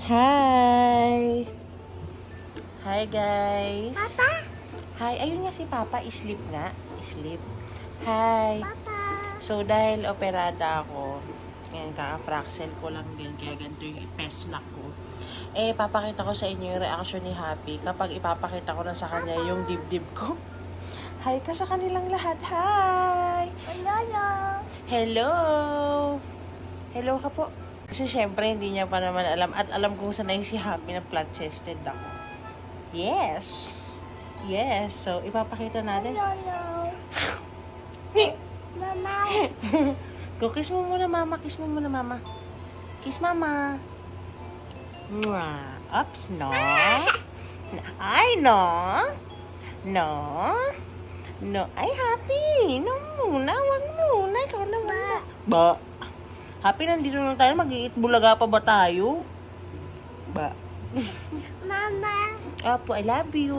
Hi! Hi guys! Papa! Hi! Ayun nga si Papa, sleep nga. Sleep. Hi! Papa! So, dahil operada ako, ngayon kaka-fraxel ko lang din, kaya ganito yung ipeslock ko. Papakita ko sa inyo yung reaction ni Happy kapag ipapakita ko na sa kanya yung dibdib ko. Hi ka sa kanilang lahat. Hi! Hello! Hello! Hello ka po. Kasi syempre, hindi niya pa naman alam. At alam kong sanay si Happy na flat-chested ako. Yes! Yes! So, ipapakita natin. Hello! Mama! Go, kiss mo muna, mama. Kiss mo muna, mama. Kiss, mama. Mwah. Ups, no. Ay, no. No. No. Ay, Happy. No muna. Wag muna. Ikaw na muna. Ba? Happy, nandito na tayo. Mag-iit bulaga pa ba tayo? Ba? Mama! Apo, I love you.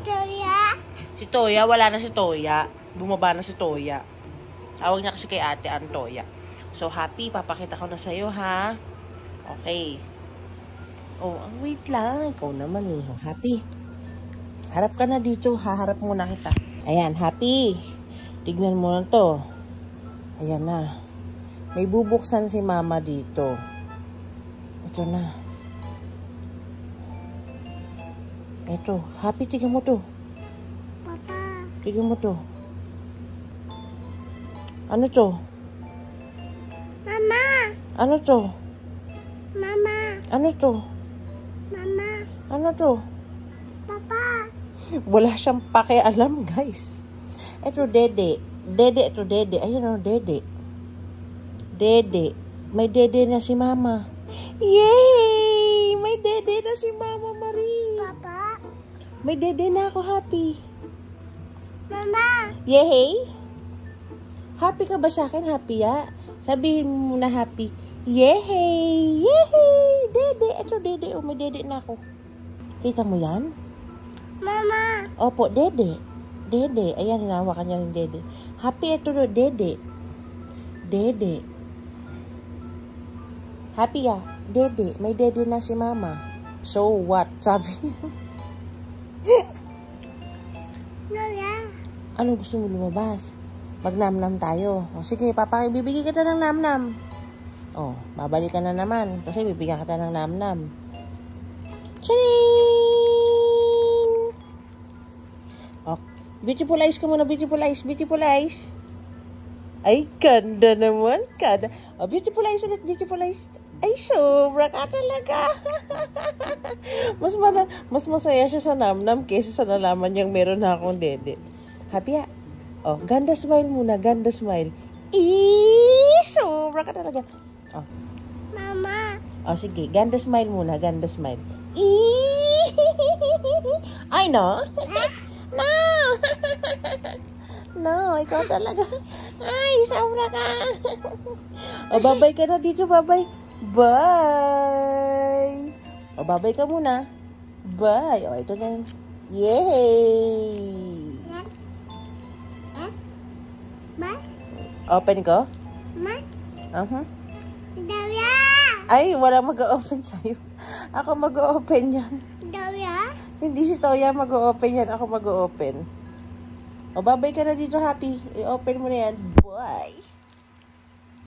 Toya! Si Toya, wala na si Toya. Bumaba na si Toya. Tawag niya kasi kay ate Antoya. So, Happy, papakita ko na sa'yo, ha? Okay. Oh, wait lang. Ikaw naman eh. Happy. Harap ka na dito. Haharap muna kita. Ayan, Happy. Tignan mo na to. Ayan na. May bubuksan si mama dito. Ito na. Ito. Happy, tignan mo to. Papa! Tignan mo to. Ano to? Mama! Ano to? Mama! Ano to? Mama! Ano to? Papa! Wala siyang pakialam, guys. Ito, dede. Dede, ito, dede. Ayun o, dede. Dede. May dede na si mama. Yay! May dede na si mama, Marie. Papa! May dede na ako, Happy. Mama! Yay! Happy ka ba sa akin, Happy, ya? Sabihin mo muna, Happy. Yay! Yay! Dede. Ito, dede. Oh, may dede na ako. Kita mo yan? Mama! Opo, dede. Dede. Ayan, hinahawakan niya yung dede. Happy, ito do, dede. Dede. Happy, ya? Dede. May dede na si mama. So what? Sabi niya. Toya! Ano gusto mo lumabas? Magnamnam tayo. O sige, bibigyan kita ng namnam. O, babalik ka na naman. Kasi bibigyan kita ng namnam. Charing! O, beautiful eyes ka muna, beautiful eyes, beautiful eyes. Ay, ganda naman, ganda. O, beautiful eyes ulit, beautiful eyes. Ay, sobra ka talaga. mas masaya siya sa namnam kaysa sa nalaman niyang meron na akong dede. Happy, ya? Oh, ganda smile muna, ganda smile. Sobra ka talaga. Oh. Mama! Oh, sige, ganda smile muna, ganda smile. Ay, no. No. No, ikaw talaga. Ay, sobra ka. Oh, babay ka na dito, babay. Bye. Oh, babay ka muna. Bye. Oh, ito na yun. Yay! Ma? Open ko? Ma? Toya! Ay, wala mag-open sa'yo. Ako mag-open yan. Toya? Hindi si Toya mag-open yan. Ako mag-open. O, babay ka na dito, Happy. I-open mo na yan. Bye!